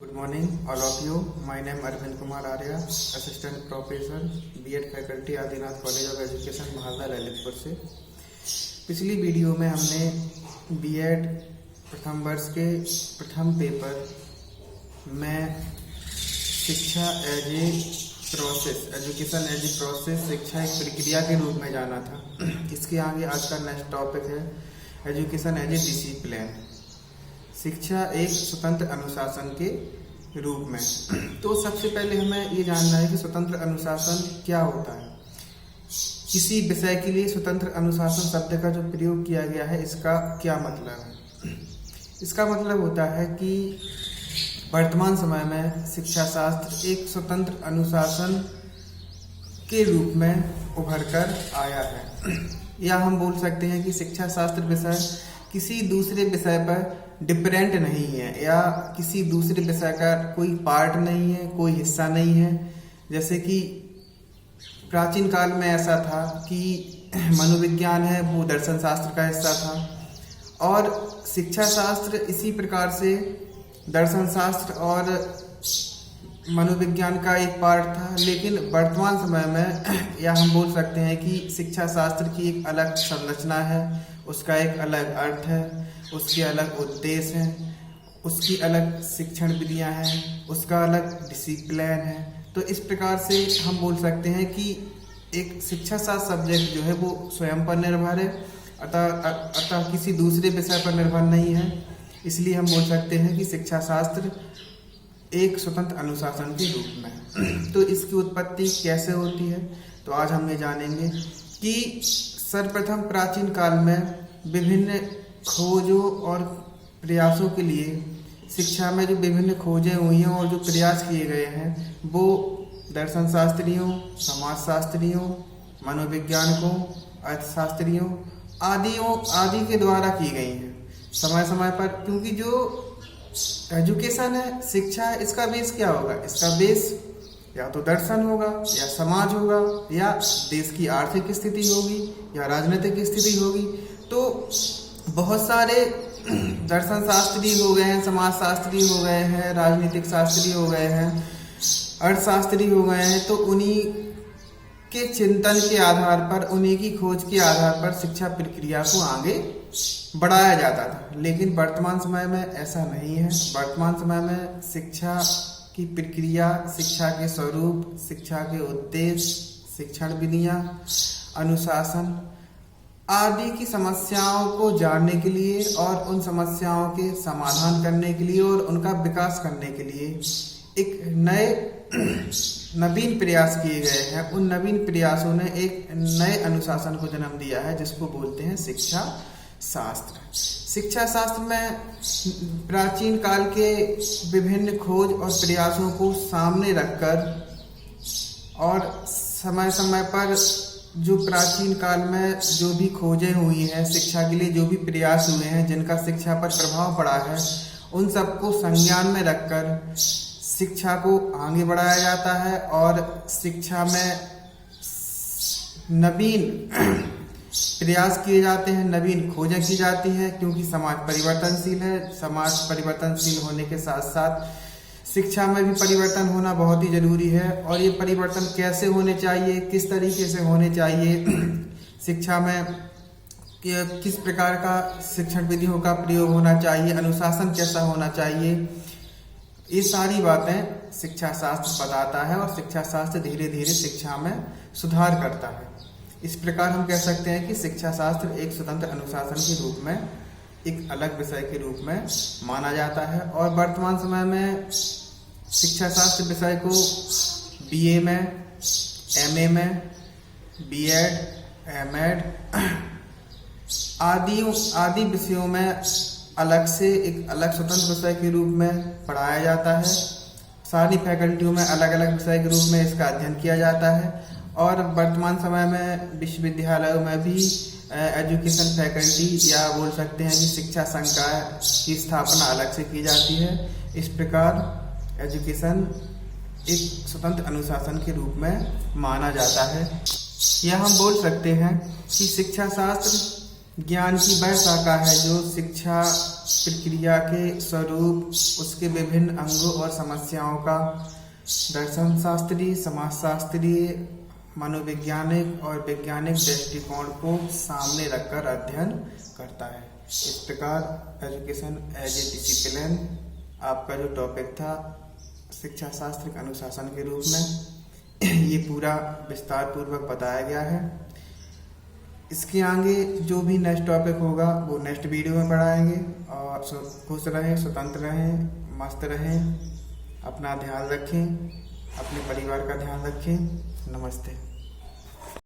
Good morning, all of you. My name Arvind Kumar Arya, Assistant Professor, B.Ed Faculty, Adinath college of education Mahalda Lalitpur से। पिछली video में हमने B.Ed प्रथम वर्ष के प्रथम पेपर में शिक्षा as a process, education as a process, शिक्षा एक प्रक्रिया के रूप में जाना था। इसके आगे आज का नेक्स्ट टॉपिक है एजुकेशन एज ए डिसिप्लिन, शिक्षा एक स्वतंत्र अनुशासन के रूप में। तो सबसे पहले हमें ये जानना है कि स्वतंत्र अनुशासन क्या होता है। किसी विषय के लिए स्वतंत्र अनुशासन शब्द का जो प्रयोग किया गया है, इसका क्या मतलब है? इसका मतलब होता है कि वर्तमान समय में शिक्षा शास्त्र एक स्वतंत्र अनुशासन के रूप में उभर कर आया है, या हम बोल सकते हैं कि शिक्षा शास्त्र विषय किसी दूसरे विषय पर डिपेंडेंट नहीं है, या किसी दूसरे विषय का कोई पार्ट नहीं है, कोई हिस्सा नहीं है। जैसे कि प्राचीन काल में ऐसा था कि मनोविज्ञान है वो दर्शन शास्त्र का हिस्सा था, और शिक्षा शास्त्र इसी प्रकार से दर्शन शास्त्र और मनोविज्ञान का एक पार्ट था। लेकिन वर्तमान समय में या हम बोल सकते हैं कि शिक्षा शास्त्र की एक अलग संरचना है, उसका एक अलग अर्थ है, उसके अलग उद्देश्य हैं, उसकी अलग शिक्षण विधियां हैं, उसका अलग डिसिप्लिन है। तो इस प्रकार से हम बोल सकते हैं कि एक शिक्षा शास्त्र सब्जेक्ट जो है वो स्वयं पर निर्भर है, अतः किसी दूसरे विषय पर निर्भर नहीं है। इसलिए हम बोल सकते हैं कि शिक्षा शास्त्र एक स्वतंत्र अनुशासन के रूप में। तो इसकी उत्पत्ति कैसे होती है, तो आज हम ये जानेंगे कि सर्वप्रथम प्राचीन काल में विभिन्न खोजों और प्रयासों के लिए शिक्षा में जो विभिन्न खोजें हुई हैं और जो प्रयास किए गए हैं, वो दर्शन शास्त्रियों, समाज शास्त्रियों, मनोवैज्ञानिकों, अर्थशास्त्रियों आदि के द्वारा की गई हैं समय समय पर। क्योंकि जो एजुकेशन है, शिक्षा है, इसका बेस क्या होगा? इसका बेस या तो दर्शन होगा, या समाज होगा, या देश की आर्थिक स्थिति होगी, या राजनीतिक स्थिति होगी। तो बहुत सारे दर्शन शास्त्री हो गए हैं, समाज शास्त्री हो गए हैं, राजनीतिक शास्त्री हो गए हैं, अर्थशास्त्री हो गए हैं। तो उन्हीं के चिंतन के आधार पर, उन्हीं की खोज के आधार पर शिक्षा प्रक्रिया को आगे बढ़ाया जाता था। लेकिन वर्तमान समय में ऐसा नहीं है। वर्तमान समय में शिक्षा की प्रक्रिया, शिक्षा के स्वरूप, शिक्षा के उद्देश्य, शिक्षण विधियां, अनुशासन आदि की समस्याओं को जानने के लिए और उन समस्याओं के समाधान करने के लिए और उनका विकास करने के लिए एक नवीन प्रयास किए गए हैं। उन नवीन प्रयासों ने एक नए अनुशासन को जन्म दिया है, जिसको बोलते हैं शिक्षा शास्त्र। शिक्षा शास्त्र में प्राचीन काल के विभिन्न खोज और प्रयासों को सामने रखकर और समय समय पर जो प्राचीन काल में जो भी खोजें हुई हैं, शिक्षा के लिए जो भी प्रयास हुए हैं, जिनका शिक्षा पर प्रभाव पड़ा है, उन सबको संज्ञान में रखकर शिक्षा को आगे बढ़ाया जाता है और शिक्षा में नवीन प्रयास किए जाते हैं, नवीन खोजें की जाती है। क्योंकि समाज परिवर्तनशील है, समाज परिवर्तनशील होने के साथ साथ शिक्षा में भी परिवर्तन होना बहुत ही जरूरी है। और ये परिवर्तन कैसे होने चाहिए, किस तरीके से होने चाहिए, शिक्षा में किस प्रकार का शिक्षण विधियों का प्रयोग होना चाहिए, अनुशासन कैसा होना चाहिए, ये सारी बातें शिक्षा शास्त्र बताता है और शिक्षा शास्त्र धीरे धीरे शिक्षा में सुधार करता है। इस प्रकार हम कह सकते हैं कि शिक्षा शास्त्र एक स्वतंत्र अनुशासन के रूप में, एक अलग विषय के रूप में माना जाता है। और वर्तमान समय में शिक्षा शास्त्र विषय को BA में, MA में, B.Ed, M.Ed आदि विषयों में अलग से एक अलग स्वतंत्र विषय के रूप में पढ़ाया जाता है। सारी फैकल्टियों में अलग अलग विषय के रूप में इसका अध्ययन किया जाता है। और वर्तमान समय में विश्वविद्यालयों में भी एजुकेशन फैकल्टी, या बोल सकते हैं कि शिक्षा संकाय की स्थापना अलग से की जाती है। इस प्रकार एजुकेशन एक स्वतंत्र अनुशासन के रूप में माना जाता है। या हम बोल सकते हैं कि शिक्षा शास्त्र ज्ञान की वह शाखा है जो शिक्षा प्रक्रिया के स्वरूप, उसके विभिन्न अंगों और समस्याओं का दर्शन शास्त्री, समाजशास्त्रीय, मनोवैज्ञानिक और वैज्ञानिक दृष्टिकोण को सामने रखकर अध्ययन करता है। इस प्रकार एजुकेशन एज ए डिसिप्लिन आपका जो टॉपिक था शिक्षा शास्त्र के अनुशासन के रूप में, ये पूरा विस्तार पूर्वक बताया गया है। इसके आगे जो भी नेक्स्ट टॉपिक होगा वो नेक्स्ट वीडियो में पढ़ाएंगे। और खुश रहें, स्वतंत्र रहें, मस्त रहें, अपना ध्यान रखें, अपने परिवार का ध्यान रखें। नमस्ते।